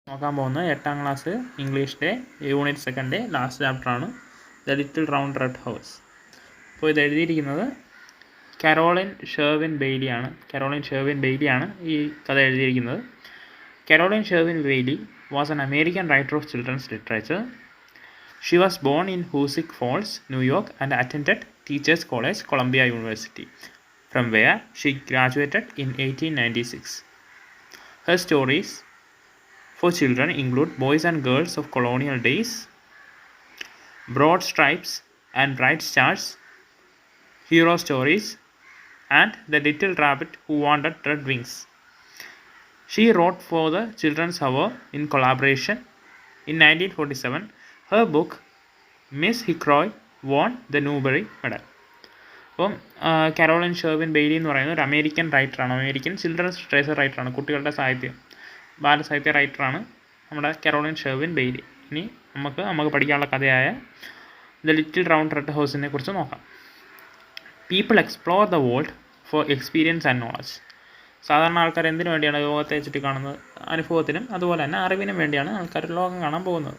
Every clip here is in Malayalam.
നോക്കാൻ പോകുന്നത് 8ാം ക്ലാസ് ഇംഗ്ലീഷിൻ്റെ യൂണിറ്റ് 2 ലാസ്റ്റ് ചാപ്റ്ററാണ് the little round red house. അപ്പോൾ ഇത് എഴുതിയിരിക്കുന്നത് കരോളിൻ ഷെർവിൻ ബെയ്ലിയാണ് ഈ കഥ എഴുതിയിരിക്കുന്നത്. Carolyn Sherwin Bailey was an American writer of children's literature. She was born in Hoosick Falls, New York, and attended teachers college, Columbia university, from where she graduated in 1896. Her stories for children include Boys and Girls of Colonial Days, Broad Stripes and Bright Stars, Hero Stories, and The Little Rabbit Who Wanted Red Wings. She wrote for the Children's Hour in collaboration. In 1947, her book Miss Hickory won the Newbery Medal. അപ്പം കരോളിൻ ഷെർവിൻ ബെയ്ലി എന്ന് പറയുന്നത് ഒരു അമേരിക്കൻ റൈറ്ററാണ്, അമേരിക്കൻ ചിൽഡ്രൻസ് ലിറ്ററേച്ചർ റൈറ്ററാണ്, കുട്ടികളുടെ ബാലസാഹിത്യ റൈറ്ററാണ് നമ്മുടെ കരോളിൻ ഷെർവിൻ ബെയ്ലി. ഇനി നമുക്ക് പഠിക്കാനുള്ള കഥയായ ദ ലിറ്റിൽ റൗണ്ട് റെഡ് ഹൗസിനെ കുറിച്ച് നോക്കാം. People explore the world four experience and knowledge. സാധാരണ ആൾക്കാർ എന്തിനു വേണ്ടിയാണ് ലോകത്തെ ചുറ്റി കാണുന്നത്? അനുഭവത്തിനും അതുപോലെ തന്നെ അറിവിനും വേണ്ടിയാണ് ആൾക്കാർ ലോകം കാണാൻ പോകുന്നത്.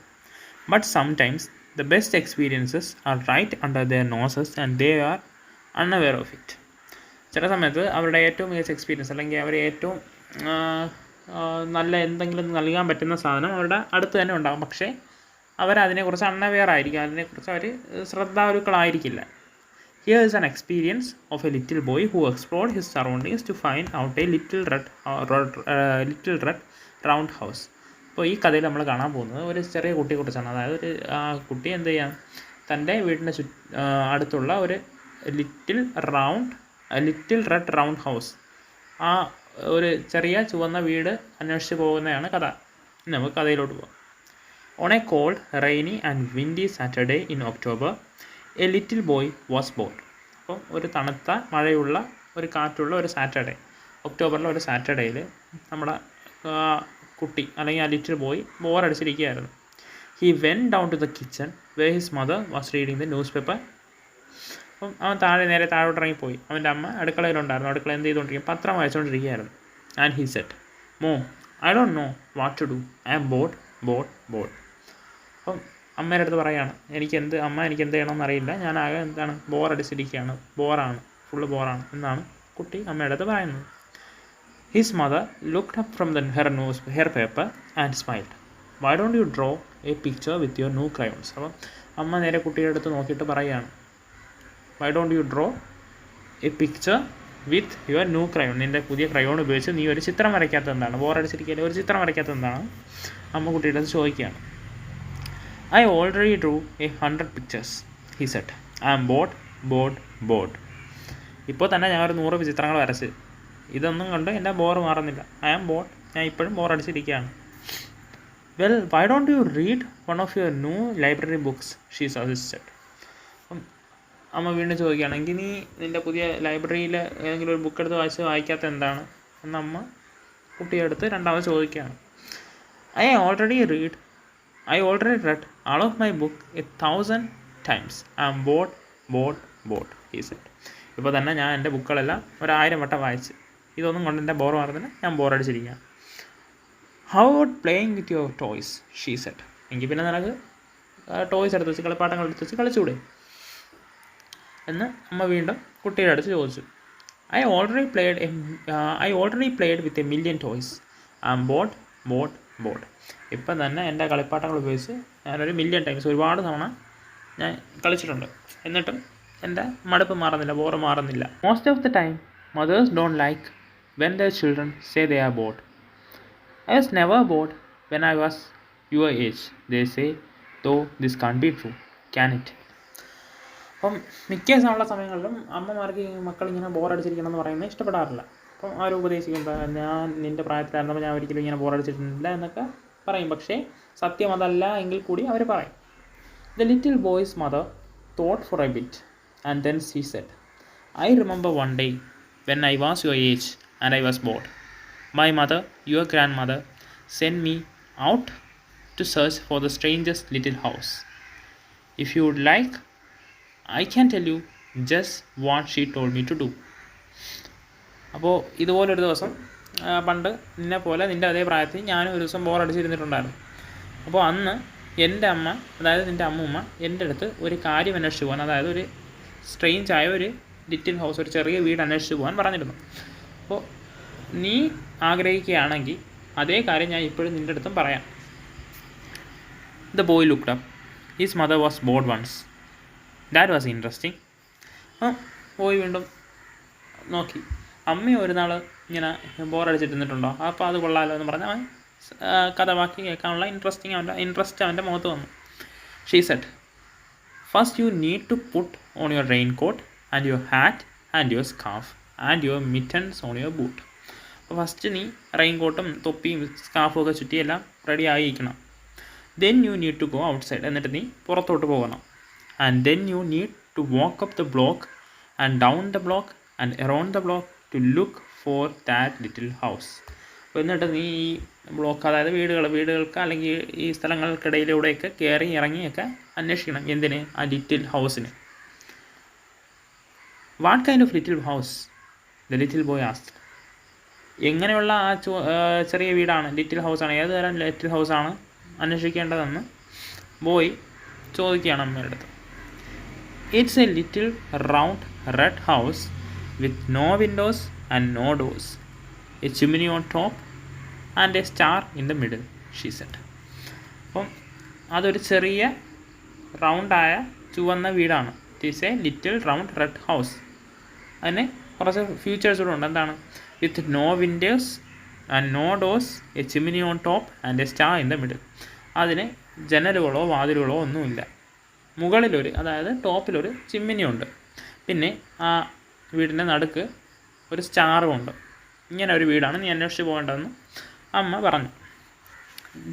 But sometimes the best experiences are right under their noses and they are unaware of it. ചില സമയത്ത് അവരുടെ ഏറ്റവും മികച്ച എക്സ്പീരിയൻസ് അല്ലെങ്കിൽ അവർ ഏറ്റവും നല്ല എന്തെങ്കിലും നൽകാൻ പറ്റുന്ന സാധനം അവരുടെ അടുത്ത് തന്നെ ഉണ്ടാകും, പക്ഷേ അവരതിനെക്കുറിച്ച് അൺഅവെയർ ആയിരിക്കും, അതിനെക്കുറിച്ച് അവർ ശ്രദ്ധാലുക്കളായിരിക്കില്ല. Here is an experience of a little boy who explored his surroundings to find out a little red round house. അപ്പോൾ ഈ കഥയിൽ നമ്മൾ കാണാൻ പോകുന്നത് ഒരു ചെറിയ കുട്ടിയെക്കുറിച്ചാണ്. അതായത് ഒരു കുട്ടി എന്ത് ചെയ്യാം, തൻ്റെ വീടിൻ്റെ അടുത്തുള്ള ഒരു ലിറ്റിൽ റെഡ് റൗണ്ട് ഹൗസ്, ആ ഒരു ചെറിയ ചുവന്ന വീട് അന്വേഷിച്ച് പോകുന്നതാണ് കഥ. നമുക്ക് കഥയിലോട്ട് പോകാം. On a cold, rainy and windy Saturday in October, a little boy was born. അപ്പം ഒരു തണുത്ത മഴയുള്ള ഒരു കാറ്റുള്ള ഒരു സാറ്റർഡേ, ഒക്ടോബറിലെ ഒരു സാറ്റർഡേയിൽ നമ്മുടെ കുട്ടി അല്ലെങ്കിൽ ആ ലിറ്റിൽ ബോയ് ബോറടിച്ചിരിക്കുകയായിരുന്നു. He went down to the kitchen where his mother was reading the newspaper. അപ്പം അവൻ നേരെ താഴോട്ട് ഇറങ്ങിപ്പോയി. അവൻ്റെ അമ്മ അടുക്കളയിലുണ്ടായിരുന്നു. അടുക്കള എന്ത് ചെയ്തുകൊണ്ടിരിക്കും, പത്രം വായിച്ചുകൊണ്ടിരിക്കുകയായിരുന്നു. And he said, mom, I don't know what to do, I am bored. അപ്പം അമ്മയുടെ അടുത്ത് പറയാണ്, എനിക്ക് എന്ത് ചെയ്യണമെന്ന് അറിയില്ല, ഞാൻ ആകെ ബോറടിച്ചിരിക്കുകയാണ്, ഫുള്ള് ബോറാണ് എന്നാണ് കുട്ടി അമ്മയുടെ അടുത്ത് പറയുന്നത്. His mother looked up from her paper and smiled. Y don't U draw A picture with your new crayons. അപ്പം അമ്മ നേരെ കുട്ടിയുടെ അടുത്ത് നോക്കിയിട്ട് പറയുകയാണ്, Y don't U draw A picture with your new crayon. നിൻ്റെ പുതിയ ക്രയോൺ ഉപയോഗിച്ച് നീ ഒരു ചിത്രം വരയ്ക്കാത്തത് എന്താണ്? ബോറടിച്ചിരിക്കുകയല്ലേ, ഒരു ചിത്രം വരയ്ക്കാത്തത് എന്താണ്? അമ്മ കുട്ടിയുടെ അടുത്ത് ചോദിക്കുകയാണ്. I already drew 100 pictures, he said. I am bored. ഇപ്പോൾ തന്നെ ഞാൻ ഒരു 100 ചിത്രങ്ങൾ വരച്ച്, ഇതൊന്നും കൊണ്ട് എൻ്റെ ബോറ് മാറുന്നില്ല. ഐ ആം ബോർഡ്, ഞാൻ ഇപ്പോഴും ബോറടിച്ചിരിക്കുകയാണ്. Well, why don't you read one of your new library books, she suggested. അപ്പം അമ്മ വീണ്ടും ചോദിക്കുകയാണെങ്കിൽ നീ നിൻ്റെ പുതിയ ലൈബ്രറിയിൽ ഏതെങ്കിലും ഒരു ബുക്ക് എടുത്ത് വായിക്കാത്ത എന്താണ് എന്ന് അമ്മ കുട്ടിയുടെ അടുത്ത് രണ്ടാമത് ചോദിക്കുകയാണ്. I already red all of my book 1,000 times. I am bored, he said. ഇപ്പോൾ തന്നെ ഞാൻ എൻ്റെ ബുക്കുകളെല്ലാം 1000 വട്ടം വായിച്ച്, ഇതൊന്നും കൊണ്ട് എൻ്റെ ബോർ മാറുന്നില്ല, ഞാൻ ബോറടിച്ചിരിക്കുകയാണ്. How about playing with your toys, she said. എങ്കിൽ പിന്നെ നിനക്ക് ടോയ്സ് എടുത്ത് വെച്ച്, കളിപ്പാട്ടങ്ങൾ എടുത്ത് വെച്ച് കളിച്ചുകൂടെ എന്ന് അമ്മ വീണ്ടും കുട്ടിയുടെ അടുത്ത് ചോദിച്ചു. I already played with 1,000,000 toys. I am bored. ഇപ്പം തന്നെ എൻ്റെ കളിപ്പാട്ടങ്ങൾ ഉപയോഗിച്ച് ഞാനൊരു 1,000,000 ടൈംസ്, ഒരുപാട് തവണ ഞാൻ കളിച്ചിട്ടുണ്ട്, എന്നിട്ടും എൻ്റെ മടുപ്പ് മാറുന്നില്ല, ബോറ് മാറുന്നില്ല. Most of the time mothers don't like when their children say they are bored. I was never bored when I was your age, they say, though this can be true, can it. അപ്പം മിക്ക സമയങ്ങളിലും അമ്മമാർക്ക് മക്കളിങ്ങനെ ബോറടിച്ചിരിക്കണം എന്ന് പറയുന്നത് ഇഷ്ടപ്പെടാറില്ല. അപ്പം അവർ ഉപദേശിക്കുമ്പോൾ ഞാൻ നിൻ്റെ പ്രായത്തിലായിരുന്നപ്പോൾ ഞാൻ ഒരിക്കലും ഇങ്ങനെ ബോറടിച്ചിട്ടില്ല എന്നൊക്കെ പറയും. പക്ഷേ സത്യം അതല്ല എങ്കിൽ കൂടി അവർ പറയും. The little boy's mother thought for a bit and then she said, I remember one day when I was your age and I was bored. My mother, your grandmother, send me out to search for the strangest little house. If you would like, I can tell you just what she told me to do. അപ്പോൾ ഇതുപോലൊരു ദിവസം പണ്ട് നിന്നെ പോലെ നിൻ്റെ അതേ പ്രായത്തിൽ ഞാനും ഒരു ദിവസം ബോറടിച്ചിരുന്നിട്ടുണ്ടായിരുന്നു. അപ്പോൾ അന്ന് എൻ്റെ അമ്മ, അതായത് നിൻ്റെ അമ്മൂമ്മ എൻ്റെ അടുത്ത് ഒരു കാര്യം അന്വേഷിച്ച് പോകാൻ, അതായത് ഒരു സ്ട്രെയിഞ്ച് ആയ ഒരു ലിറ്റിൽ ഹൗസ്, ഒരു ചെറിയ വീട് അന്വേഷിച്ച് പോകാൻ പറഞ്ഞിരുന്നു. അപ്പോൾ നീ ആഗ്രഹിക്കുകയാണെങ്കിൽ അതേ കാര്യം ഞാൻ ഇപ്പോഴും നിൻ്റെ അടുത്തും പറയാം. The boy looked up. His mother was bored once. That was interesting. Boy വീണ്ടും നോക്കി. അമ്മ ഒരു നാൾ ഇങ്ങനെ ബോറടിച്ചിരുന്നിട്ടുണ്ടോ? അപ്പോൾ അത് കൊള്ളാമല്ലോ എന്ന് പറഞ്ഞാൽ അവൻ കഥ ബാക്കി കേൾക്കാനുള്ള ഇൻട്രസ്റ്റ് അവൻ്റെ മുഖത്ത് വന്നു. She said, first you need to put on your raincoat and your hat and your scarf and your mittens on your boot. അപ്പോൾ ഫസ്റ്റ് നീ റെയിൻകോട്ടും തൊപ്പിയും സ്കാർഫും ഒക്കെ ചുറ്റി എല്ലാം റെഡി ആയിരിക്കണം. Then you need to go outside. എന്നിട്ട് നീ പുറത്തോട്ട് പോകണം. And then you need to walk up the block and down the block and around the block to look for that little house. അപ്പോൾ എന്നിട്ട് നീ ഈ ബ്ലോക്ക്, അതായത് വീടുകൾക്ക് അല്ലെങ്കിൽ ഈ സ്ഥലങ്ങൾക്കിടയിലൂടെയൊക്കെ കയറി ഇറങ്ങിയൊക്കെ അന്വേഷിക്കണം. എന്തിന്? ആ ലിറ്റിൽ ഹൗസിന്. What kind of little house? The little boy asked. എങ്ങനെയുള്ള ആ ചെറിയ വീടാണ്, ലിറ്റിൽ ഹൗസാണ്, ഏത് തരം ലിറ്റിൽ ഹൗസാണ് അന്വേഷിക്കേണ്ടതെന്ന് ബോയ് ചോദിക്കുകയാണ് അമ്മയുടെ അടുത്ത്. It's a little round red house with no windows and no doors, a chimney on top and a star in the middle, she said. അപ്പം അതൊരു ചെറിയ റൗണ്ടായ ചുവന്ന വീടാണ്. It's a little round red house. അതിന് കുറച്ച് ഫീച്ചേഴ്സ് കൂടെ ഉണ്ട്. എന്താണ്? With no windows and no doors, a chimney on top and a star in the middle. അതിന് ജനലുകളോ വാതിലുകളോ ഒന്നുമില്ല. മുകളിലൊരു, അതായത് ടോപ്പിലൊരു ചിമ്മിനി ഉണ്ട്. പിന്നെ ആ വീടിൻ്റെ നടുക്ക് ഒരു സ്റ്റാറും ഉണ്ട്. ഇങ്ങനെ ഒരു വീടാണ് നീ അന്വേഷിച്ച് പോകേണ്ടതെന്ന് അമ്മ പറഞ്ഞു.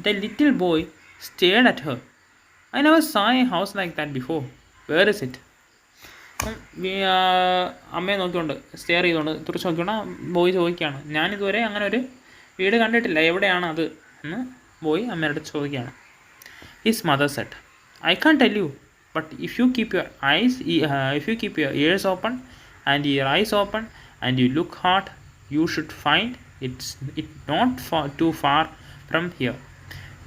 The little boy stared at her. I never saw a house like that before. Where is it? അമ്മയെ നോക്കിക്കൊണ്ട്, സ്റ്റെയർ ചെയ്തുകൊണ്ട്, തുറച്ച് നോക്കിക്കൊണ്ട് ബോയ് ചോദിക്കുകയാണ്, ഞാനിതുവരെ അങ്ങനെ ഒരു വീട് കണ്ടിട്ടില്ല, എവിടെയാണ് അത് എന്ന് ബോയ് അമ്മയുടെ അടുത്ത് ചോദിക്കുകയാണ്. His mother said, I can tell you, but if you keep your ears open and your eyes open and you look hard, you should find it not too far from here.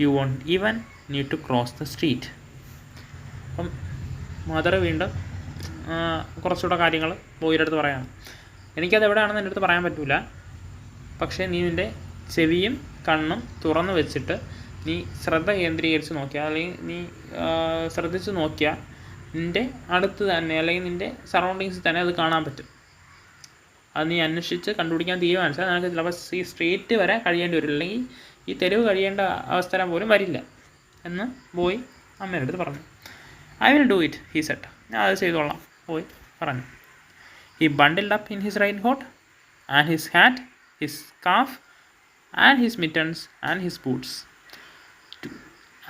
You won't even need to cross the street. അപ്പം മദർ വീണ്ടും കുറച്ചുകൂടെ കാര്യങ്ങൾ ബോയിയുടെ അടുത്ത് പറയാം. എനിക്കത് എവിടെയാണെന്ന് എൻ്റെ അടുത്ത് പറയാൻ പറ്റില്ല, പക്ഷേ നീ നിൻ്റെ ചെവിയും കണ്ണും തുറന്നു വെച്ചിട്ട് നീ ശ്രദ്ധ കേന്ദ്രീകരിച്ച് നോക്കിയാൽ, അല്ലെങ്കിൽ നീ ശ്രദ്ധിച്ച് നോക്കിയാൽ നിൻ്റെ അടുത്ത് തന്നെ, അല്ലെങ്കിൽ നിൻ്റെ സറൗണ്ടിങ്സിൽ തന്നെ അത് കാണാൻ പറ്റും. അത് നീ അന്വേഷിച്ച് കണ്ടുപിടിക്കാൻ തീരുമാനിച്ചാൽ നിനക്ക് ചിലപ്പോൾ ഈ സ്ട്രീറ്റ് വരെ കഴിയേണ്ടി വരും, അല്ലെങ്കിൽ ഈ തെരുവ് കഴിയേണ്ട അവസരം പോലും വരില്ല എന്ന് ബോയ് അമ്മയുടെ അടുത്ത് പറഞ്ഞു. I will do it, he said. ഞാൻ അത് ചെയ്തോളാം, ബോയ് പറഞ്ഞു. He bundled up in his raincoat and his hat, his scarf and his mittens and his boots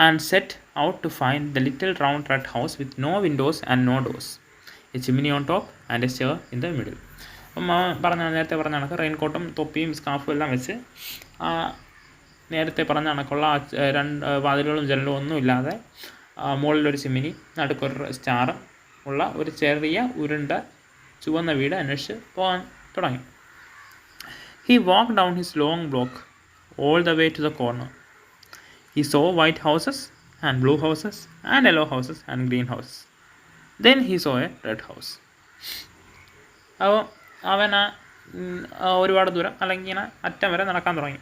and set out to find the little round red house with no windows and no doors, a chimney on top and a star in the middle. അപ്പം നേരത്തെ പറഞ്ഞ കണക്ക് റെയിൻകോട്ടും തൊപ്പിയും സ്കാർഫും എല്ലാം വെച്ച് നേരത്തെ പറഞ്ഞ കണക്കുള്ള രണ്ട് വാതിലുകളും ജനലും ഒന്നും ഇല്ലാതെ മുകളിലൊരു ചിമ്മിനി, നടുക്കൊരു സ്റ്റാർ ഉള്ള ഒരു ചെറിയ ഉരുണ്ട ചുവന്ന വീട് അന്വേഷിച്ച് പോകാൻ തുടങ്ങി. He walk down his long block all the way to the corner. He saw white houses and blue houses and yellow houses and green houses. Then he saw a red house. അപ്പോൾ അവൻ ഒരുപാട് ദൂരം, അല്ലെങ്കിൽ ഇങ്ങനെ അറ്റം വരെ നടക്കാൻ തുടങ്ങി.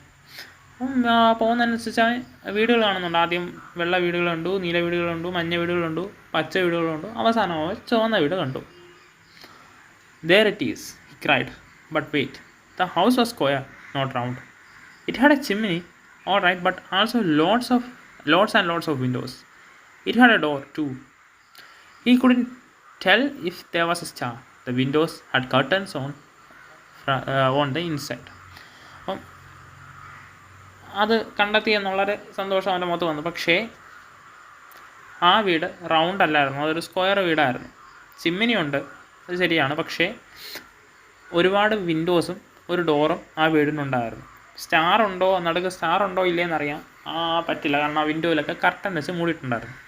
അപ്പം പോകുന്നതനുസരിച്ച് അവൻ വീടുകൾ കാണുന്നുണ്ട്. ആദ്യം വെള്ള വീടുകൾ കണ്ടു, നീല വീടുകൾ കണ്ടു, മഞ്ഞ വീടുകൾ കണ്ടു, പച്ച വീടുകൾ കണ്ടു, അവസാനം അവൻ ചുവന്ന വീട് കണ്ടു. There it is, he cried. But wait, the house was square, not round. It had a chimney, all right, but also lots and lots of windows. It had a door too. He couldn't tell if there was a star. The windows had curtains on the inside. അപ്പം അത് കണ്ടെത്തി എന്നുള്ളൊരു സന്തോഷം അവൻ്റെ മുഖത്ത് വന്നു. പക്ഷേ ആ വീട് റൗണ്ട് അല്ലായിരുന്നു, അതൊരു സ്ക്വയർ വീടായിരുന്നു. ചിമ്മിനി ഉണ്ട്, അത് ശരിയാണ്, പക്ഷേ ഒരുപാട് വിൻഡോസും ഒരു ഡോറും ആ വീടിനുണ്ടായിരുന്നു. സ്റ്റാർ ഉണ്ടോ, നടുക്ക് സ്റ്റാർ ഉണ്ടോ ഇല്ലേന്നറിയാൻ പറ്റില്ല, കാരണം ആ വിൻഡോയിലൊക്കെ കർട്ടൻ വെച്ച് മൂടിയിട്ടുണ്ടായിരുന്നു.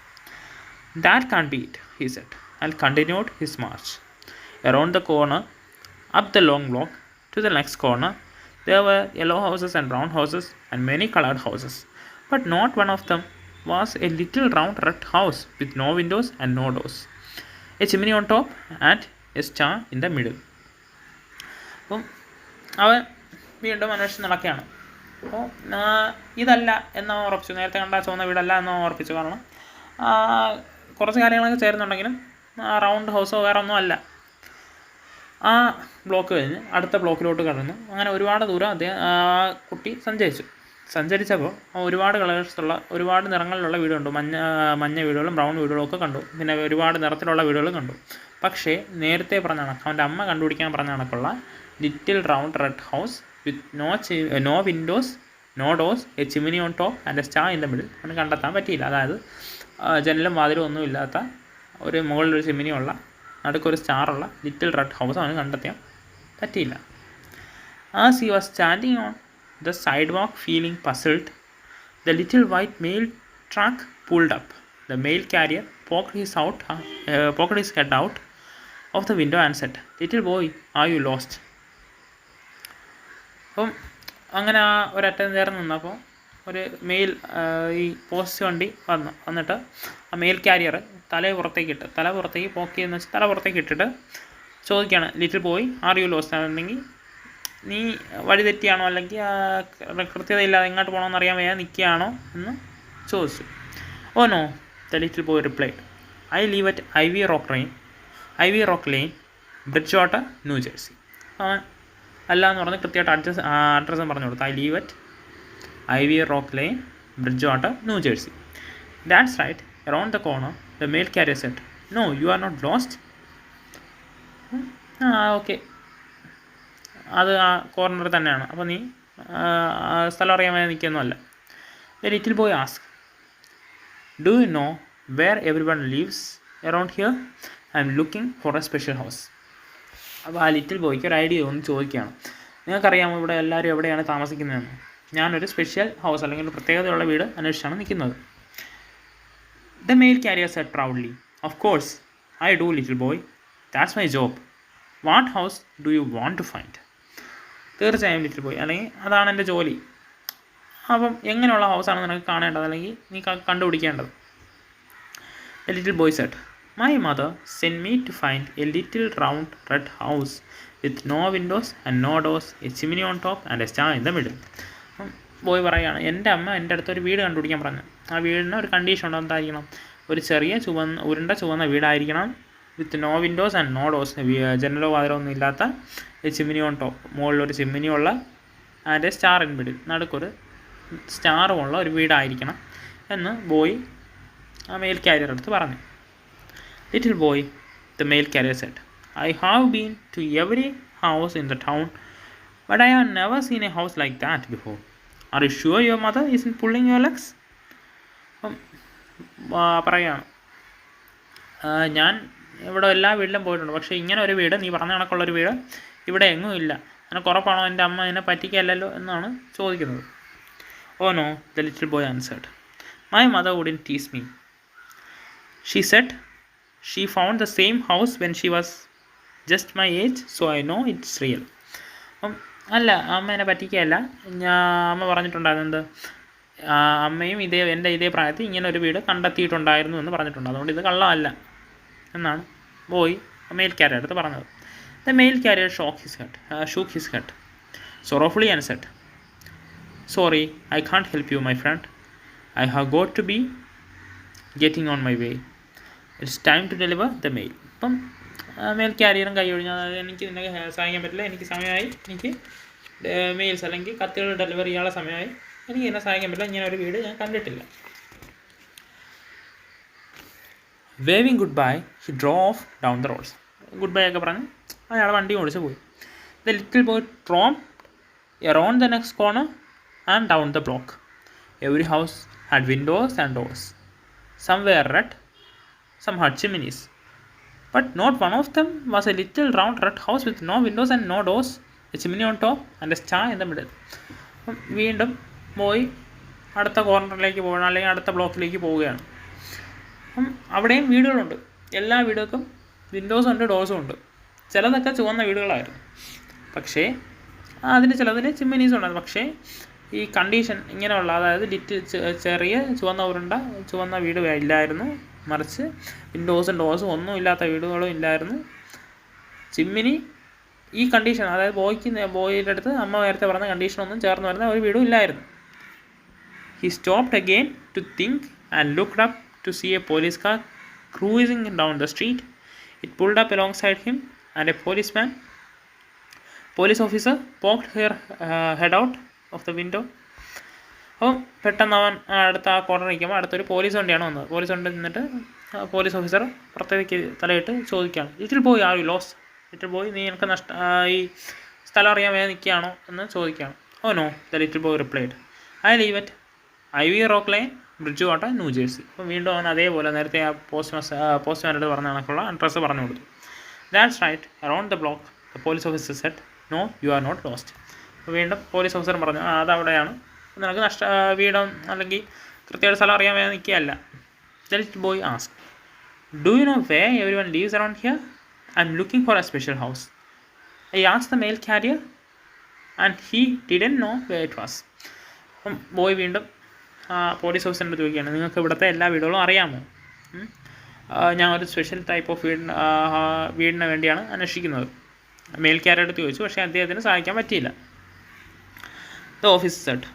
That can't be it, he said, and continued his march. Around the corner, up the long block, to the next corner, There were yellow houses and brown houses and many colored houses, but not one of them was a little round red house with no windows and no doors, a chimney on top and a star in the middle. അപ്പം അവൻ വീണ്ടും അന്വേഷിച്ച് നടക്കുകയാണ്. അപ്പോൾ ഇതല്ല എന്ന് ഉറപ്പിച്ചു, നേരത്തെ കണ്ട ചുവന്ന വീടല്ല എന്ന് ഉറപ്പിച്ചു. കാരണം കുറച്ച് കാര്യങ്ങളൊക്കെ ചേരുന്നുണ്ടെങ്കിലും റൗണ്ട് ഹൗസോ വേറെ ഒന്നും അല്ല. ആ ബ്ലോക്ക് കഴിഞ്ഞ് അടുത്ത ബ്ലോക്കിലോട്ട് കടന്നു. അങ്ങനെ ഒരുപാട് ദൂരം കുട്ടി സഞ്ചരിച്ചപ്പോൾ ഒരുപാട് കളേഴ്സുള്ള ഒരുപാട് നിറങ്ങളിലുള്ള വീട് കണ്ടു. മഞ്ഞ വീടുകളും ബ്രൗൺ വീടുകളും ഒക്കെ കണ്ടു. പിന്നെ ഒരുപാട് നിറത്തിലുള്ള വീടുകളും കണ്ടു. പക്ഷേ നേരത്തെ പറഞ്ഞ കണക്ക് അവൻ്റെ അമ്മ കണ്ടുപിടിക്കാൻ പറഞ്ഞ കണക്കുള്ള little round red house with no windows, no doors, a chimney on top and a star in the middle അവന് കണ്ടെത്താൻ പറ്റിയില്ല. അതായത് ജനലും വാതിലും ഒന്നും ഇല്ലാത്ത ഒരു മുകളിലൊരു ചിമിനിയുള്ള നടുക്കൊരു സ്റ്റാറുള്ള ലിറ്റിൽ റെഡ് ഹൗസ് അവന് കണ്ടെത്താൻ പറ്റിയില്ല. As he was standing on the sidewalk feeling puzzled, the little white mail truck pulled up. The mail carrier poked his head out of the window and said, "Little boy, are you lost?" അപ്പം അങ്ങനെ ആ ഒരറ്റം ചേർന്ന് നിന്നപ്പോൾ ഒരു മെയിൽ ഈ പോസ്റ്റ് വണ്ടി വന്നിട്ട് ആ മെയിൽ ക്യാരിയർ തല പുറത്തേക്ക് പോക്കിയെന്ന് വെച്ചാൽ തല പുറത്തേക്ക് ഇട്ടിട്ട് ചോദിക്കുകയാണ്, little boy are you lost? ആണെന്നുണ്ടെങ്കിൽ നീ വഴി തെറ്റിയാണോ അല്ലെങ്കിൽ കൃത്യതയില്ലാതെ എങ്ങോട്ട് പോകണമെന്ന് അറിയാൻ വയ്യാതെ നിൽക്കുകയാണോ എന്ന് ചോദിച്ചു. Oh no, the little boy replied, I live at Ivy Rock Lane, Bridgewater, New Jersey. അവൻ അല്ല എന്ന് പറഞ്ഞ് കൃത്യമായിട്ട് അഡ്രസ്സും പറഞ്ഞു കൊടുത്തു. I live at Ivy Rock Lane, Bridgewater, New Jersey. That's right, around the corner, the mail carrier said. No, you are not lost. Okay, അത് ആ കോർണറിൽ തന്നെയാണ്. അപ്പോൾ നീ സ്ഥലം അറിയാൻ വേണ്ടി നിൽക്കുന്നതല്ല. The little boy asked, Do you know where everyone lives around here? I am looking for a special house. അപ്പോൾ ആ ലിറ്റിൽ ബോയ്ക്ക് ഒരു ഐഡിയ ഒന്ന് ചോദിക്കുകയാണ്. നിങ്ങൾക്കറിയാമോ ഇവിടെ എല്ലാവരും എവിടെയാണ് താമസിക്കുന്നതെന്ന്? ഞാനൊരു സ്പെഷ്യൽ ഹൗസ് അല്ലെങ്കിൽ ഒരു പ്രത്യേകതയുള്ള വീട് അന്വേഷിച്ചാണ് നിൽക്കുന്നത്. The mail carrier said proudly, "Of course, I do, little boy. That's my job. What house do you want to find?" തീർച്ചയായും ലിറ്റിൽ ബോയ്, അല്ലെങ്കിൽ അതാണ് എൻ്റെ ജോലി. അപ്പം എങ്ങനെയുള്ള ഹൗസാണ് നിനക്ക് കാണേണ്ടത് അല്ലെങ്കിൽ നീ കണ്ടുപിടിക്കേണ്ടത്? The little boy said, "My mother sent me to find a little round red house with no windows and no doors, a chimney on top and a star in the middle." Boy പറയുകയാണ്, എൻ്റെ അമ്മ എൻ്റെ അടുത്തൊരു വീട് കണ്ടുപിടിക്കാൻ പറഞ്ഞു. ആ വീടിന് ഒരു കണ്ടീഷൻ ഉണ്ട്. എന്തായിരിക്കണം? ഒരു ചെറിയ ഉരുണ്ട ചുവന്ന വീടായിരിക്കണം, with no windows and no doors, ജനലോ വാതിലോ ഒന്നും ഇല്ലാത്ത, ചിമ്മിനി ഓൺ ടോപ്പ്, മുകളിലൊരു ചിമ്മിനിയുള്ള, and a star in middle, നടുക്കൊരു സ്റ്റാറുമുള്ള ഒരു വീടായിരിക്കണം എന്ന് ബോയ് ആ മെയിൽ ക്യാരിയർ അടുത്ത് പറഞ്ഞു. Little boy, the mail carrier said, "I have been to every house in the town, but I have never seen a house like that before. Are you sure your mother isn't pulling your legs?" അപ്പം പറയുകയാണ്, ഞാൻ ഇവിടെ എല്ലാ വീട്ടിലും പോയിട്ടുണ്ട്, പക്ഷേ ഇങ്ങനെ ഒരു വീട്, നീ പറഞ്ഞ കണക്കുള്ളൊരു വീട് ഇവിടെ എങ്ങും ഇല്ല. നിനക്ക് ഉറപ്പാണോ എൻ്റെ അമ്മ എന്നെ പറ്റിക്കല്ലോ എന്നാണ് ചോദിക്കുന്നത്. Oh no, the little boy answered, "My mother wouldn't tease me. She said she found the same house when she was just my age, so I know it's real." അപ്പം അല്ല, അമ്മ എന്നെ പറ്റിക്കുകയല്ല. അമ്മ പറഞ്ഞിട്ടുണ്ടായിരുന്നത് അമ്മയും എൻ്റെ ഇതേ പ്രായത്തിൽ ഇങ്ങനെ ഒരു വീട് കണ്ടെത്തിയിട്ടുണ്ടായിരുന്നു എന്ന് പറഞ്ഞിട്ടുണ്ട്. അതുകൊണ്ട് ഇത് കള്ളമല്ല എന്നാണ് ബോയ് മെയിൽ ക്യാരിയർ അടുത്ത് പറഞ്ഞത്. The mail carrier shook his head sorrowfully and said, "Sorry, I can't help you, my friend. I have got to be getting on my way. It's time to deliver the mail." അപ്പം മെയിൽ ക്യാരിയറും കൈ ഒഴിഞ്ഞാൽ, അതായത് എനിക്ക് നിന്നെ സഹായിക്കാൻ പറ്റില്ല, എനിക്ക് സമയമായി, എനിക്ക് മെയിൽസ് അല്ലെങ്കിൽ കത്തുകൾ ഡെലിവറി ചെയ്യാനുള്ള സമയമായി, എനിക്ക് എന്നെ സഹായിക്കാൻ പറ്റില്ല, ഇങ്ങനെ ഒരു വീട് ഞാൻ കണ്ടിട്ടില്ല. Waving good bye, he drove down the roads. Good bye ഒക്കെ പറഞ്ഞ് അയാൾ വണ്ടി ഓടിച്ച് പോയി. The little boy tromped around the next corner and down the block. Every house had windows and doors. Some were red, some had chimneys, but not one of them was a little round red house with no windows and no doors, a chimney on top and a star in the middle. വീണ്ടും പോയി അടുത്ത കോർണറിലേക്ക് പോകണം, അല്ലെങ്കിൽ അടുത്ത ബ്ലോക്കിലേക്ക് പോവുകയാണ്. അപ്പം അവിടെയും വീടുകളുണ്ട്. എല്ലാ വീടുകൾക്കും വിൻഡോസും ഉണ്ട്, ഡോഴ്സും ഉണ്ട്. ചിലതൊക്കെ ചുവന്ന വീടുകളായിരുന്നു. പക്ഷേ അതിന് ചിലതിന് ചിമ്മിനീസ് ഉണ്ടായിരുന്നു. പക്ഷേ ഈ കണ്ടീഷൻ ഇങ്ങനെയുള്ള, അതായത് ചെറിയ ചുവന്ന വീട് ഇല്ലായിരുന്നു. മറിച്ച് വിൻഡോസും ഡോസും ഒന്നും ഇല്ലാത്ത വീടുകളും ഇല്ലായിരുന്നു. ചിമ്മിനി ഈ കണ്ടീഷൻ, അതായത് ബോയിയുടെ അടുത്ത് അമ്മ നേരത്തെ പറഞ്ഞ കണ്ടീഷനൊന്നും ചേർന്ന് വരുന്ന ഒരു വീടും ഇല്ലായിരുന്നു. He stopped again to think and looked up to see a police car cruising down the street. It pulled up alongside him and a police officer poked her head out of the window. അപ്പോൾ പെട്ടെന്ന് അവൻ അടുത്ത ആ കോർണർ നിൽക്കുമ്പോൾ അടുത്തൊരു പോലീസ് വണ്ടിയാണ് വന്നത്. പോലീസ് വണ്ടി നിന്നിട്ട് പോലീസ് ഓഫീസർ പുറത്തേക്ക് തലയിട്ട് ചോദിക്കുകയാണ്, little boy are you lost? Little boy, നീ എനിക്ക് ഈ സ്ഥലം അറിയാൻ വേണ്ടി നിൽക്കുകയാണോ എന്ന് ചോദിക്കുകയാണ്. Oh no, the little boy replied, I live at, IV Rock Line, Bridgewater, New Jersey. അപ്പോൾ വീണ്ടും അവൻ അതേപോലെ നേരത്തെ ആ പോസ്റ്റ്മാനോട് പറഞ്ഞ കണക്കുള്ള അഡ്രസ്സ് പറഞ്ഞു കൊടുത്തു. That's right, around the block, the police officer said, no you are not lost. അപ്പോൾ വീണ്ടും പോലീസ് ഓഫീസർ പറഞ്ഞു, അതവിടെയാണ്, നിനക്ക് വീടും അല്ലെങ്കിൽ കൃത്യമായിട്ട് സ്ഥലം അറിയാൻ വേണ്ടി നിൽക്കുകയല്ല. The little boy ask, do you know where everyone lives around here? I am looking for a special house. I asked the mail carrier and he didn't know where it was. അപ്പം ബോയ് വീണ്ടും പോലീസ് ഓഫീസറിൻ്റെ ചോദിക്കുകയാണ്, നിങ്ങൾക്ക് ഇവിടുത്തെ എല്ലാ വീടുകളും അറിയാമോ? ഞാൻ ഒരു സ്പെഷ്യൽ ടൈപ്പ് ഓഫ് വീടിന് വേണ്ടിയാണ് അന്വേഷിക്കുന്നത്. മെയിൽ ക്യാരിയർ അടുത്ത് ചോദിച്ചു, പക്ഷേ അദ്ദേഹത്തിന് സഹായിക്കാൻ പറ്റിയില്ല. The officer said,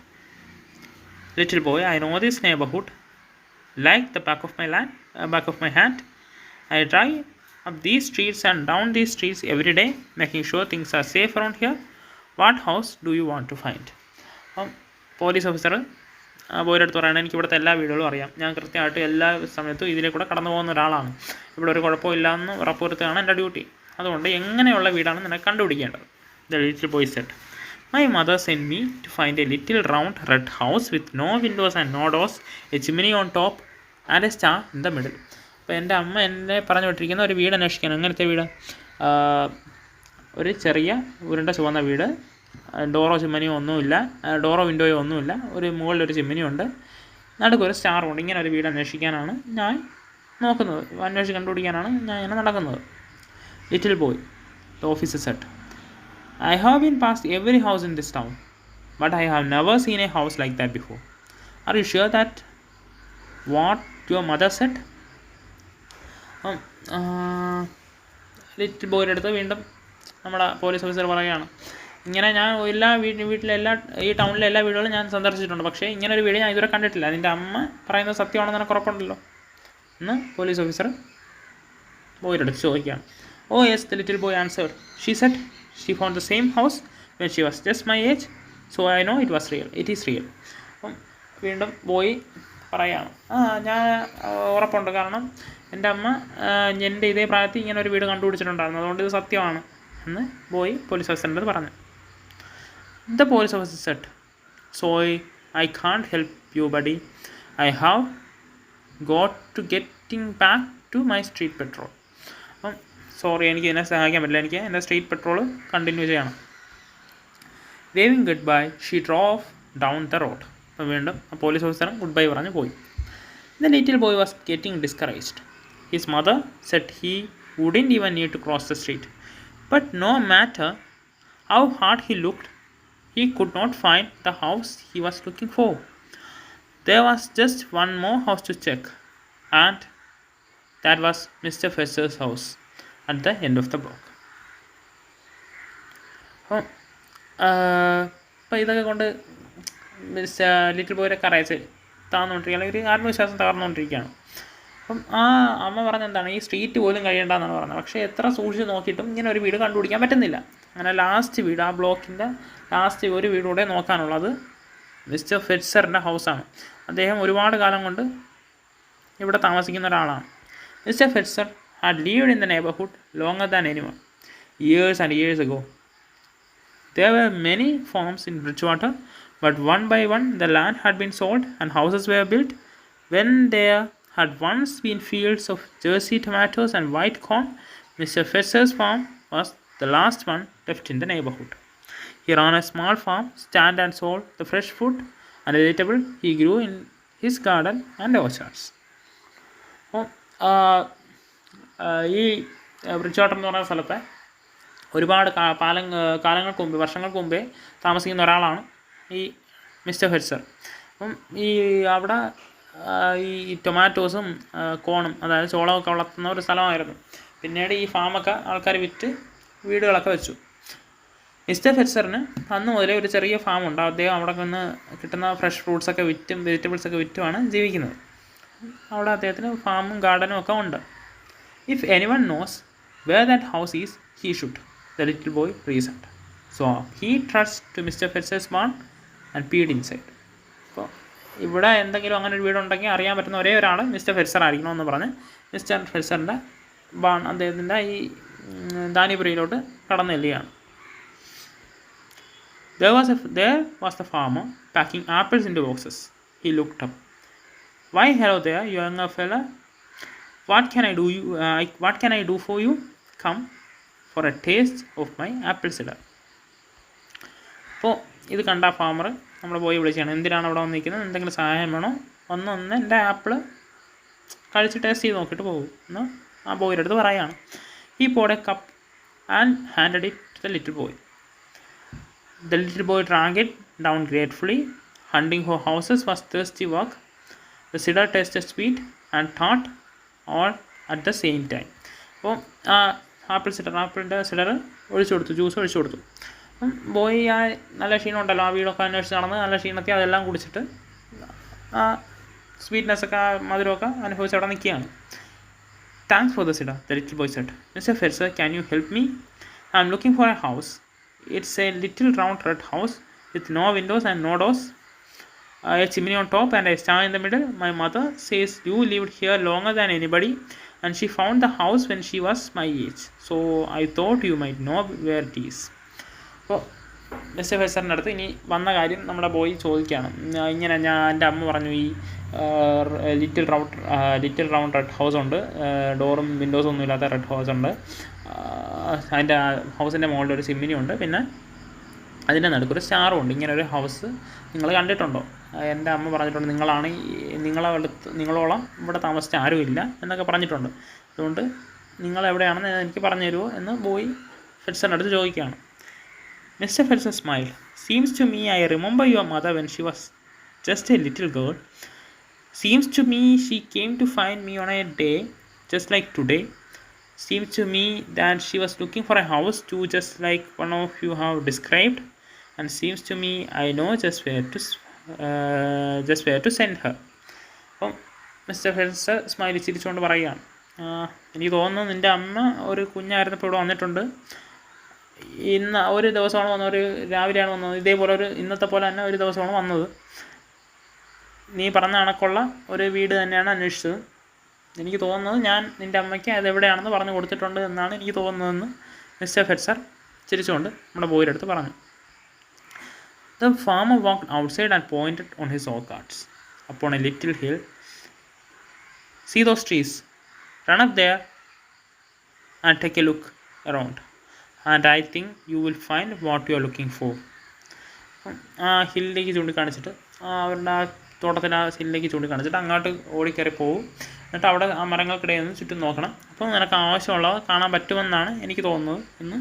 little boy, I know this neighbourhood like the back of my hand. I drive up these streets and down these streets every day, making sure things are safe around here. What house do you want to find? Police officer ബോയുടെ അടുത്ത് പറയുന്നത്, എനിക്ക് ഇവിടുത്തെ എല്ലാ വീടുകളും അറിയാം, ഞാൻ കൃത്യമായിട്ട് എല്ലാ സമയത്തും ഇതിലെ കൂടെ കടന്നു പോകുന്ന ഒരാളാണ്, ഇവിടെ ഒരു കുഴപ്പമില്ലാന്ന് ഉറപ്പുവരുത്തുകയാണ് എൻ്റെ ഡ്യൂട്ടി, അതുകൊണ്ട് എങ്ങനെയുള്ള വീടാണ് നിനക്ക് കണ്ടുപിടിക്കേണ്ടത്. The little boy said, my mother send me to find a little round red house with no windows and no doors, a chimney on top and a star in the middle. അപ്പോൾ എൻ്റെ അമ്മ എന്നെ പറഞ്ഞു വിട്ടിരിക്കുന്ന ഒരു വീട് അന്വേഷിക്കാൻ. എങ്ങനത്തെ വീട്? ഒരു ചെറിയ ഉരുണ്ട ചുവന്ന വീട്, ഡോറോ ചിമ്മിനിയോ ഒന്നുമില്ല, ഡോറോ വിൻഡോയോ ഒന്നുമില്ല, ഒരു മുകളിലൊരു ചിമ്മിനിയുണ്ട്, നടുക്കൊരു സ്റ്റാറുണ്ട്. ഇങ്ങനെ ഒരു വീട് അന്വേഷിക്കാനാണ് ഞാൻ നോക്കുന്നത്, അന്വേഷിച്ച് കണ്ടുപിടിക്കാനാണ് ഞാൻ ഇങ്ങനെ നടക്കുന്നത്. Little boy, the officer said, I have been past every house in this town, but I have never seen a house like that before. Are you sure that what your mother said? Little ബോയുടെ അടുത്ത് വീണ്ടും നമ്മുടെ പോലീസ് ഓഫീസർ പറയുകയാണ്, ഇങ്ങനെ ഞാൻ ഈ ടൗണിലെ എല്ലാ വീടുകളും ഞാൻ സന്ദർശിച്ചിട്ടുണ്ട്, പക്ഷേ ഇങ്ങനെ ഒരു വീട് ഞാൻ ഇതുവരെ കണ്ടിട്ടില്ല, അതിൻ്റെ അമ്മ പറയുന്നത് സത്യമാണെന്ന് എനിക്ക് ഉറപ്പുണ്ടല്ലോ എന്ന് പോലീസ് ഓഫീസർ ബോയുടെ അടുത്ത് ചോദിക്കുകയാണ്. Oh yes, the little boy answered, she said she found the same house when she was just my age, so I know it is real. അപ്പം വീണ്ടും ബോയ് പറയുകയാണ്, ഞാൻ ഉറപ്പുണ്ട്, കാരണം എൻ്റെ അമ്മ എൻ്റെ ഇതേ പ്രായത്തിൽ ഇങ്ങനെ ഒരു വീട് കണ്ടുപിടിച്ചിട്ടുണ്ടായിരുന്നു, അതുകൊണ്ട് ഇത് സത്യമാണ് എന്ന് ബോയ് പോലീസ് ഓഫീസറിൻ്റെ അടുത്ത് പറഞ്ഞു. The police officer Z, sorry I can't help you buddy, I have got to getting back to my street petrol. അപ്പം സോറി, എനിക്ക് ഇതിനെ സഹായിക്കാൻ പറ്റില്ല, എനിക്ക് എൻ്റെ സ്ട്രീറ്റ് പെട്രോൾ കണ്ടിന്യൂ ചെയ്യണം. Waving good by she drove down the road. അപ്പം വീണ്ടും പോലീസ് ഓഫീസറും ഗുഡ് ബൈ പറഞ്ഞ് പോയി. The little boy was getting discouraged. His mother said he wouldn't even need to cross the street. But no matter how hard he looked, he could not find the house he was looking for. There was just one more house to check, and that was Mr. Fesser's house at the end of the block. അപ്പോൾ ഇതൊക്കെ കൊണ്ട് ലിറ്റിൽ ബോയുടെ കറേജ് താഴ്ന്നുകൊണ്ടിരിക്കുക, അല്ലെങ്കിൽ ഒരു ആത്മവിശ്വാസം തകർന്നുകൊണ്ടിരിക്കുകയാണ്. അപ്പം ആ അമ്മ പറഞ്ഞെന്താണ്, ഈ സ്ട്രീറ്റ് പോലും കഴിയേണ്ടെന്നാണ് പറഞ്ഞത്. പക്ഷേ എത്ര സൂക്ഷിച്ച് നോക്കിയിട്ടും ഇങ്ങനെ ഒരു വീട് കണ്ടുപിടിക്കാൻ പറ്റുന്നില്ല. അങ്ങനെ ലാസ്റ്റ് വീട്, ആ ബ്ലോക്കിൻ്റെ ലാസ്റ്റ് ഒരു വീടുകൂടെ നോക്കാനുള്ളത് മിസ്റ്റർ ഫെറ്റ്സറിൻ്റെ ഹൗസാണ്. അദ്ദേഹം ഒരുപാട് കാലം കൊണ്ട് ഇവിടെ താമസിക്കുന്ന ഒരാളാണ്. Mister Fetzer had lived in the neighbourhood longer than anyone, years and years ago. There were many farms in Bridgewater, but one by one the land had been sold and houses were built. When there had once been fields of Jersey tomatoes and white corn, Mr. Fesser's farm was the last one left in the neighborhood. He ran a small farm stand and sold the fresh fruit and vegetable he grew in his garden and orchards. ഈ ബ്രിഡ്ജ്വാട്ടർ എന്ന് പറയുന്ന സ്ഥലത്തെ ഒരുപാട് കാലങ്ങൾക്ക് മുമ്പ്, വർഷങ്ങൾക്ക് മുമ്പേ താമസിക്കുന്ന ഒരാളാണ് ഈ മിസ്റ്റർ ഫെറ്റ്സർ. അപ്പം ഈ അവിടെ ഈ ടൊമാറ്റോസും കോണും, അതായത് ചോളമൊക്കെ വളർത്തുന്ന ഒരു സ്ഥലമായിരുന്നു. പിന്നീട് ഈ ഫാമൊക്കെ ആൾക്കാർ വിറ്റ് വീടുകളൊക്കെ വെച്ചു. മിസ്റ്റർ ഫെറ്റ്സറിന് അന്ന് മുതലേ ഒരു ചെറിയ ഫാമുണ്ട്. അദ്ദേഹം അവിടെ നിന്ന് കിട്ടുന്ന ഫ്രഷ് ഫ്രൂട്ട്സൊക്കെ വിറ്റും വെജിറ്റബിൾസൊക്കെ വിറ്റുമാണ് ജീവിക്കുന്നത്. അവിടെ അദ്ദേഹത്തിന് ഫാമും ഗാർഡനും ഒക്കെ ഉണ്ട്. If anyone knows where that house is, he should, the little boy reasoned. So he trudged to Mister Fetzer's barn and peered inside. അപ്പോൾ ഇവിടെ എന്തെങ്കിലും അങ്ങനെ ഒരു വീടുണ്ടെങ്കിൽ അറിയാൻ പറ്റുന്ന ഒരേ ഒരാൾ മിസ്റ്റർ ഫെറ്റ്സർ ആയിരിക്കണമെന്ന് പറഞ്ഞ് മിസ്റ്റർ ഫെറ്റ്സറിൻ്റെ ബാൺ, അദ്ദേഹത്തിൻ്റെ ഈ ധാന്യപുരയിലോട്ട് കടന്നു ചെല്ലുകയാണ്. There was the farmer packing apples into boxes. He looked up. Why, hello there, younger fella. What can I do for you? Come for a taste of my apple cider. അപ്പോൾ ഇത് കണ്ട ഫാമർ നമ്മൾ പോയി വിളിക്കുകയാണ്. എന്തിനാണ് അവിടെ വന്നിരിക്കുന്നത്, എന്തെങ്കിലും സഹായം വേണോ, ഒന്ന് എൻ്റെ ആപ്പിള് കഴിച്ച് ടേസ്റ്റ് ചെയ്ത് നോക്കിയിട്ട് പോകും എന്ന് ആ ബോയുടെ അടുത്ത് പറയുകയാണ്. He poured a cup and handed it to the little boy. The little boy drank it down gratefully. Hunting for houses was thirsty work. The cider tasted sweet and tart all at the same time. അപ്പോൾ ആപ്പിളിൻ്റെ സിഡർ ഒഴിച്ചു കൊടുത്തു, ജ്യൂസ് ഒഴിച്ചു കൊടുത്തു. അപ്പം ബോയ് ആ നല്ല ക്ഷീണം ഉണ്ടല്ലോ, ആ വീടൊക്കെ അന്വേഷിച്ച് നടന്ന് നല്ല ക്ഷീണത്തിൽ അതെല്ലാം കുടിച്ചിട്ട് ആ സ്വീറ്റ്നെസ്സൊക്കെ മധുരമൊക്കെ അനുഭവിച്ച് അവിടെ നിൽക്കുകയാണ്. Thanks for the cider, the little boy said. Mr. Fetzer, can you help me? I am looking for a house. It's a little round red house with no windows and no doors, a chimney on top and a star in the middle. My mother says you lived here longer than anybody and she found the house when she was my age. So I thought you might know where it is. അപ്പോൾ മിസ്റ്റർ ഫെസറിൻ്റെ അടുത്ത് ഇനി വന്ന കാര്യം നമ്മുടെ ബോയ് ചോദിക്കുകയാണ്. ഇങ്ങനെ എൻ്റെ അമ്മ പറഞ്ഞു ഈ ലിറ്റിൽ റൗണ്ട് റെഡ് ഹൗസ് ഉണ്ട്, ഡോറും വിൻഡോസും ഒന്നും ഇല്ലാത്ത റെഡ് ഹൗസ് ഉണ്ട്, അതിൻ്റെ ഹൗസിൻ്റെ മുകളിൽ ഒരു ചിമ്മിനി ഉണ്ട്, പിന്നെ അതിൻ്റെ നടുക്കൊരു സ്റ്റാറും ഉണ്ട്. ഇങ്ങനെ ഒരു ഹൗസ് നിങ്ങൾ കണ്ടിട്ടുണ്ടോ? എൻ്റെ അമ്മ പറഞ്ഞിട്ടുണ്ട് നിങ്ങളോളം ഇവിടെ താമസിച്ച ആരുമില്ല എന്നൊക്കെ പറഞ്ഞിട്ടുണ്ട്. അതുകൊണ്ട് നിങ്ങളെവിടെയാണെന്ന് എനിക്ക് പറഞ്ഞു തരുമോ എന്ന് ബോയ് ഫെറ്റ്സറിൻ്റെ അടുത്ത് ചോദിക്കുകയാണ്. Mr. Fetzer smiled. Seems to me I remember your mother when she was just a little girl. Seems to me she came to find me on a day just like today. Seems to me that she was looking for a house too, just like one of you have described. And seems to me I know just where to send her. അപ്പം മിസ്റ്റർ ഫെറ്റ്സർ സ്മൈലി ചിരിച്ചുകൊണ്ട് പറയുകയാണ്, എനിക്ക് തോന്നുന്നു നിൻ്റെ അമ്മ ഒരു കുഞ്ഞായിരുന്നപ്പോൾ ഇവിടെ വന്നിട്ടുണ്ട്. ഇന്ന് ഒരു ദിവസമാണ് വന്നത്, ഒരു രാവിലെയാണ് വന്നത്, ഇതേപോലെ ഇന്നത്തെ പോലെ തന്നെ ഒരു ദിവസമാണ് വന്നത്. നീ പറഞ്ഞ കണക്കുള്ള ഒരു വീട് തന്നെയാണ് അന്വേഷിച്ചത്. എനിക്ക് തോന്നുന്നത് ഞാൻ നിൻ്റെ അമ്മയ്ക്ക് അതെവിടെയാണെന്ന് പറഞ്ഞു കൊടുത്തിട്ടുണ്ട് എന്നാണ് എനിക്ക് തോന്നുന്നതെന്ന് മിസ്റ്റർ ഫെറ്റ്സർ ചിരിച്ചുകൊണ്ട് നമ്മുടെ ബോയുടെ അടുത്ത് പറഞ്ഞു. The farmer walked outside and pointed on his orchards upon a little hill. See those trees? Run up there and take a look around. And I think you will find what you are looking for. ആ ഹില്ലിലേക്ക് ചൂണ്ടിക്കാണിച്ചിട്ട് അവരുടെ ആ തോട്ടത്തിൻ്റെ ആ ഹില്ലിലേക്ക് ചൂണ്ടിക്കാണിച്ചിട്ട് അങ്ങോട്ട് ഓടിക്കയറി പോകും. എന്നിട്ട് അവിടെ ആ മരങ്ങൾക്കിടയിൽ നിന്ന് ചുറ്റും നോക്കണം. അപ്പോൾ നിനക്ക് ആവശ്യമുള്ളത് കാണാൻ പറ്റുമെന്നാണ് എനിക്ക് തോന്നുന്നത് എന്ന്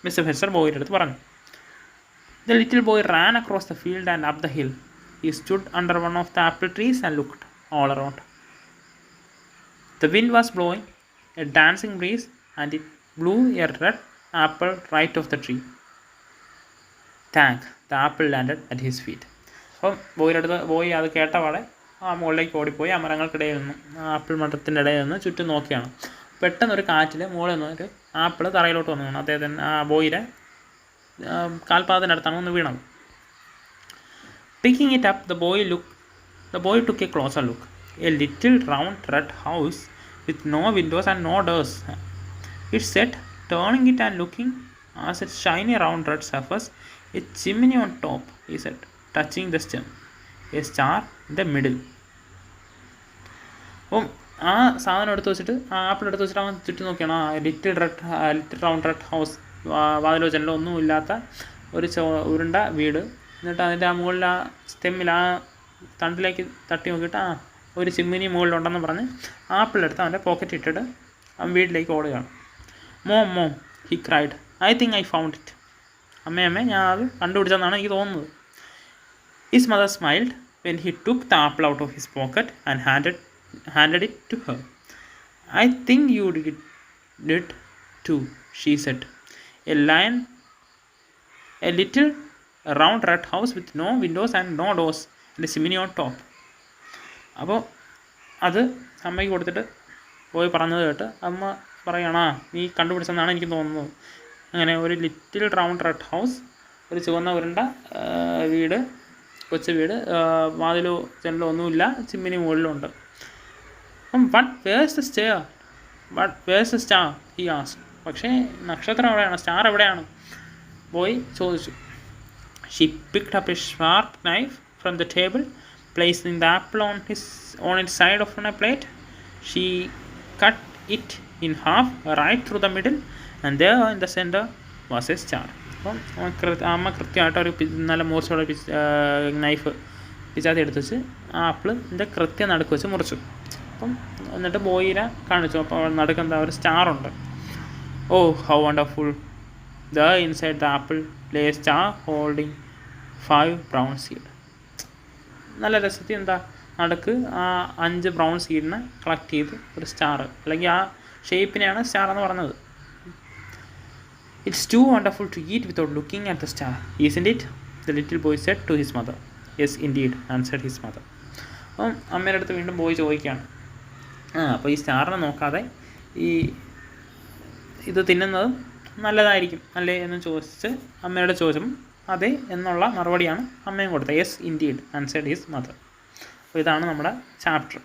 മിസ്റ്റർ ഫെറ്റ്സർ ബോയുടെ അടുത്ത് പറഞ്ഞു. The little boy ran across the field and up the hill. He stood under one of the apple trees and looked all around. The wind was blowing a dancing breeze and it blew a red apple right off the tree. Thank, the apple landed at his feet. അപ്പം ബോയ് അത് കേട്ടപാടെ ആ മുകളിലേക്ക് ഓടിപ്പോയി ആ മരങ്ങൾക്കിടയിൽ നിന്ന് ആ ആപ്പിൾ മരത്തിൻ്റെ ഇടയിൽ നിന്ന് ചുറ്റും നോക്കിയാണ്. പെട്ടെന്നൊരു കാറ്റിൽ മുകളിൽ നിന്ന് ഒരു ആപ്പിൾ തറയിലോട്ട് വന്നു വീണു. അദ്ദേഹത്തിന് ആ ബോയിയുടെ കാൽപാദത്തിനടുത്താണ് ഒന്ന് വീണത്. Picking it up, the boy took a closer look. A little round red house with no windows and no doors. It said, turning it and looking as its shiny round red surface, a chimney on top, he said, touching the stem, a star in the middle. അപ്പം ആ സാധനം എടുത്ത് വെച്ചിട്ട് ആ ആപ്പിൾ എടുത്ത് വെച്ചിട്ട് അവൻ ചുറ്റും നോക്കിയാണ്. ആ ലിറ്റിൽ റൗണ്ട് റെഡ് ഹൗസ്, വാതിലോ ജനലോ ഒന്നും ഇല്ലാത്ത ഒരു ഉരുണ്ട വീട്. എന്നിട്ട് അതിൻ്റെ ആ മുകളിൽ ആ സ്റ്റെമ്മിൽ ആ തണ്ടിലേക്ക് തട്ടി നോക്കിയിട്ട് ഒരു ചിമ്മിനി മുകളിലുണ്ടെന്ന് പറഞ്ഞ് ആപ്പിൾ എടുത്ത് അവൻ്റെ പോക്കറ്റ് ഇട്ടിട്ട് അവൻ വീട്ടിലേക്ക് ഓടുകയാണ്. Mom, he cried, I think I found it. അമ്മേ ഞാൻ അത് കണ്ടുപിടിച്ചെന്നാണ് എനിക്ക് തോന്നുന്നത്. His mother smiled when he took the apple out of his pocket and handed it to her. I think you did it too, she said. A little round red house with no windows and no doors and a chimney on top. അപ്പോൾ അത് അമ്മയ്ക്ക് കൊടുത്തിട്ട് പോയി പറഞ്ഞത് കേട്ട് അമ്മ പറയണ നീ കണ്ടുപിടിച്ചെന്നാണ് എനിക്ക് തോന്നുന്നത്. അങ്ങനെ ഒരു ലിറ്റിൽ റൗണ്ട് റെഡ് ഹൗസ്, ഒരു ചുവന്ന ഉരുണ്ട വീട്, കൊച്ചു വീട്, വാതിലോ ജനലോ ഒന്നുമില്ല, ചിമ്മിനി മുകളിലുണ്ട്. Where's the star he asked. പക്ഷേ നക്ഷത്രം എവിടെയാണ്, സ്റ്റാർ എവിടെയാണ് ബോയ് ചോദിച്ചു. She picked up a sharp knife from the table, placing the apple on its side of a plate. She cut it in half right through the middle, and there in the center was a star. അപ്പം അമ്മ കൃത്യമായിട്ടൊരു നല്ല മൂർച്ചയുള്ള നൈഫ് പിച്ചാത്തി എടുത്ത് വെച്ച് ആ ആപ്പിളിൻ്റെ കൃത്യം നടുക്ക് വെച്ച് മുറിച്ചു. അപ്പം എന്നിട്ട് ബോയിനെ കാണിച്ചു. അപ്പോൾ നടുക്ക് എന്താ ഒരു സ്റ്റാറുണ്ട്. Oh how wonderful. The inside the apple lay star holding 5 brown seed. നല്ല രസത്തിൽ എന്താ നടുക്ക് ആ 5 ബ്രൗൺ സീഡിനെ കളക്ട് ചെയ്ത് ഒരു സ്റ്റാർ, അല്ലെങ്കിൽ ആ ഷേപ്പിനെയാണ് സ്റ്റാർ എന്ന് പറഞ്ഞത്. It's too wonderful to eat without looking at the star, isn't it? The little boy said to his mother. Yes indeed answered his mother. അപ്പം അമ്മയുടെ അടുത്ത് വീണ്ടും ബോയ് ചോദിക്കുകയാണ്, അപ്പോൾ ഈ സ്റ്റാറിനെ നോക്കാതെ ഈ ഇത് തിന്നുന്നത് നല്ലതായിരിക്കും അല്ലേ എന്ന് ചോദിച്ച് അമ്മയോട് ചോദിച്ചപ്പം അതെ എന്നുള്ള മറുപടിയാണ് അമ്മയും കൊടുത്തത്. Yes indeed answered his mother. അപ്പോൾ ഇതാണ് നമ്മുടെ ചാപ്റ്റർ.